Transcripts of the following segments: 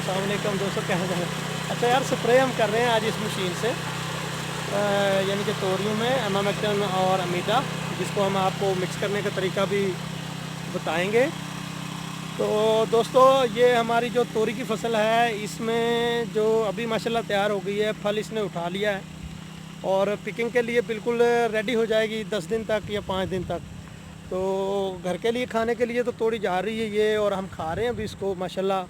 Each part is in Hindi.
अस्सलाम वालेकुम दोस्तों, क्या हाल है। अच्छा यार, स्प्रे हम कर रहे हैं आज इस मशीन से, यानी कि तोरियों में एमामेक्टिन और अमीडा, जिसको हम आपको मिक्स करने का तरीका भी बताएंगे। तो दोस्तों, ये हमारी जो तोरी की फसल है, इसमें जो अभी माशाल्लाह तैयार हो गई है, फल इसने उठा लिया है और पिकिंग के लिए बिल्कुल रेडी हो जाएगी 10 दिन तक या 5 दिन तक। तो घर के लिए खाने के लिए तो तोड़ी जा रही है ये, और हम खा रहे हैं अभी इसको माशाल्लाह।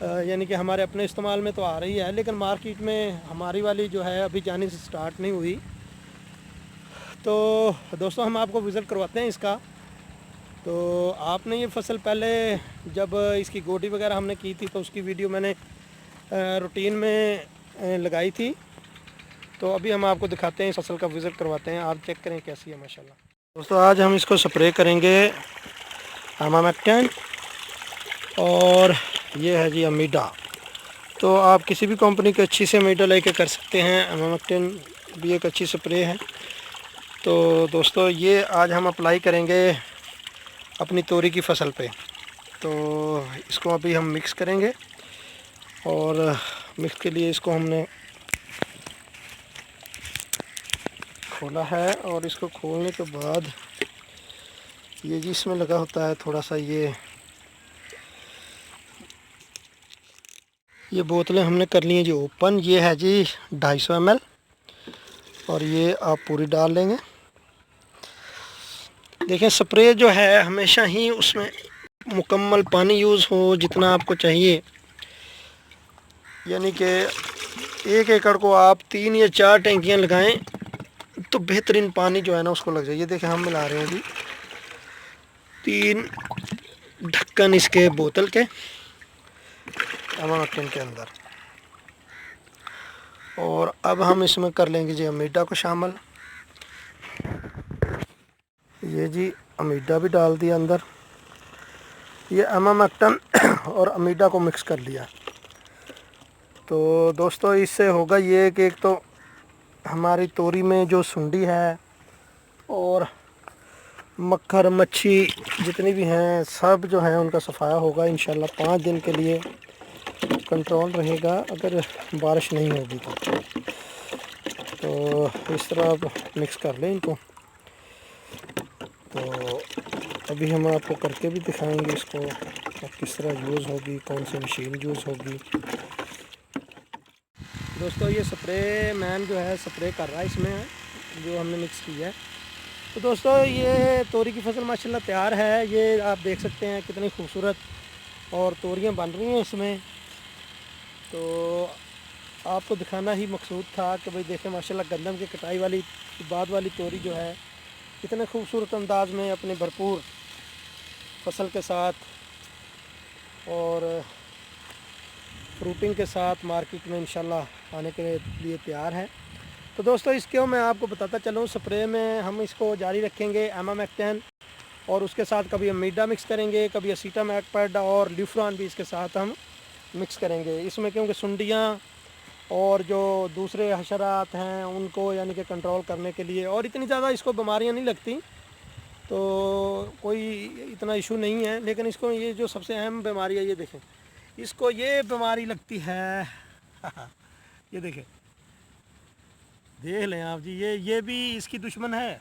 यानी कि हमारे अपने इस्तेमाल में तो आ रही है, लेकिन मार्केट में हमारी वाली जो है अभी जाने से स्टार्ट नहीं हुई। तो दोस्तों, हम आपको विज़िट करवाते हैं इसका। तो आपने ये फसल पहले जब इसकी गोडी वगैरह हमने की थी, तो उसकी वीडियो मैंने रूटीन में लगाई थी। तो अभी हम आपको दिखाते हैं, इस फसल का विज़िट करवाते हैं, आप चेक करें कैसी है माशाल्लाह। दोस्तों, आज हम इसको स्प्रे करेंगे एमामेक्टिन, और ये है जी अमीडा। तो आप किसी भी कंपनी की अच्छी से अमीडा लेके कर सकते हैं। एमामेक्टिन भी एक अच्छी स्प्रे है। तो दोस्तों, ये आज हम अप्लाई करेंगे अपनी तोरी की फसल पे। तो इसको अभी हम मिक्स करेंगे, और मिक्स के लिए इसको हमने खोला है, और इसको खोलने के बाद ये जी इसमें लगा होता है थोड़ा सा, ये बोतलें हमने कर ली हैं जी ओपन। ये है जी 250 ml, और ये आप पूरी डाल लेंगे। देखें, स्प्रे जो है हमेशा ही उसमें मुकम्मल पानी यूज़ हो जितना आपको चाहिए। यानी कि 1 एकड़ को आप 3 या 4 टैंकियाँ लगाएं तो बेहतरीन पानी जो है ना उसको लग जाए। ये देखें, हम मिला रहे हैं जी 3 ढक्कन इसके बोतल के एमामेक्टिन के अंदर। और अब हम इसमें कर लेंगे जी अमीडा को शामिल। ये जी अमीडा भी डाल दिया अंदर। ये एमामेक्टिन और अमीडा को मिक्स कर लिया। तो दोस्तों, इससे होगा ये कि एक तो हमारी तोरी में जो सुंडी है और मक्खर मच्छी जितनी भी हैं, सब जो हैं उनका सफाया होगा इंशाल्लाह। 5 दिन के लिए कंट्रोल रहेगा अगर बारिश नहीं होगी तो इस तरह आप मिक्स कर लें इनको। तो अभी हम आपको करके भी दिखाएंगे इसको किस तरह यूज़ होगी, कौन सी मशीन यूज़ होगी। दोस्तों, ये स्प्रे मैन जो है स्प्रे कर रहा है इसमें जो हमने मिक्स किया है। तो दोस्तों, ये तोरी की फसल माशाल्लाह तैयार है। ये आप देख सकते हैं कितनी खूबसूरत और तोरियां बन रही हैं इसमें। तो आपको दिखाना ही मकसूद था कि भाई देखें माशाल्लाह, गंदम की कटाई वाली बाद वाली तोरी जो है कितने खूबसूरत अंदाज में अपने भरपूर फसल के साथ और फ्रूटिंग के साथ मार्केट में इंशाल्लाह आने के लिए तैयार है। तो दोस्तों, इसके मैं आपको बताता चलूँ, स्प्रे में हम इसको जारी रखेंगे एमामेक्टिन, और उसके साथ कभी अमीडा मिक्स करेंगे, कभी असीटामैक्टिन और ल्यूफ्रॉन भी इसके साथ हम मिक्स करेंगे इसमें, क्योंकि सुंडियाँ और जो दूसरे हशरात हैं उनको यानी कि कंट्रोल करने के लिए। और इतनी ज़्यादा इसको बीमारियाँ नहीं लगती, तो कोई इतना इशू नहीं है। लेकिन इसको ये जो सबसे अहम बीमारी है, ये देखें, इसको ये बीमारी लगती है ये देखें, देख लें आप जी, ये भी इसकी दुश्मन है।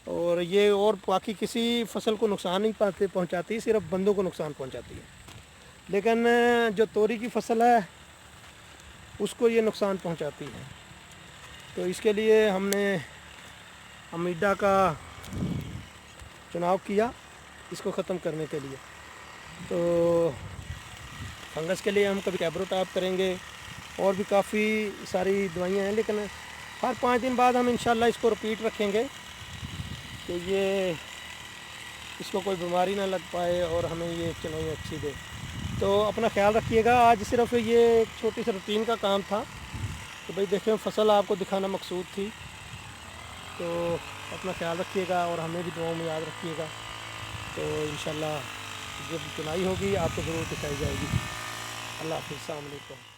और ये और बाकी किसी फसल को नुकसान नहीं पहुंचाती, सिर्फ बंदों को नुकसान पहुंचाती है। लेकिन जो तोरी की फसल है उसको ये नुकसान पहुंचाती है। तो इसके लिए हमने अमीडा का चुनाव किया इसको ख़त्म करने के लिए। तो फंगस के लिए हम कभी कैब्रोटॉप करेंगे, और भी काफ़ी सारी दवाइयाँ हैं, लेकिन हर 5 दिन बाद हम इंशाल्लाह इसको रिपीट रखेंगे कि ये इसको कोई बीमारी ना लग पाए और हमें ये चुनाई अच्छी दे। तो अपना ख्याल रखिएगा। आज सिर्फ ये एक छोटी सी रूटीन का काम था, तो भाई देखें फसल आपको दिखाना मकसूद थी। तो अपना ख्याल रखिएगा और हमें भी दुआओं में याद रखिएगा। तो इंशाल्लाह जब चुनाई होगी आपको ज़रूर दिखाई जाएगी। अल्लाह हाफ़िज़, अस्सलाम वालेकुम।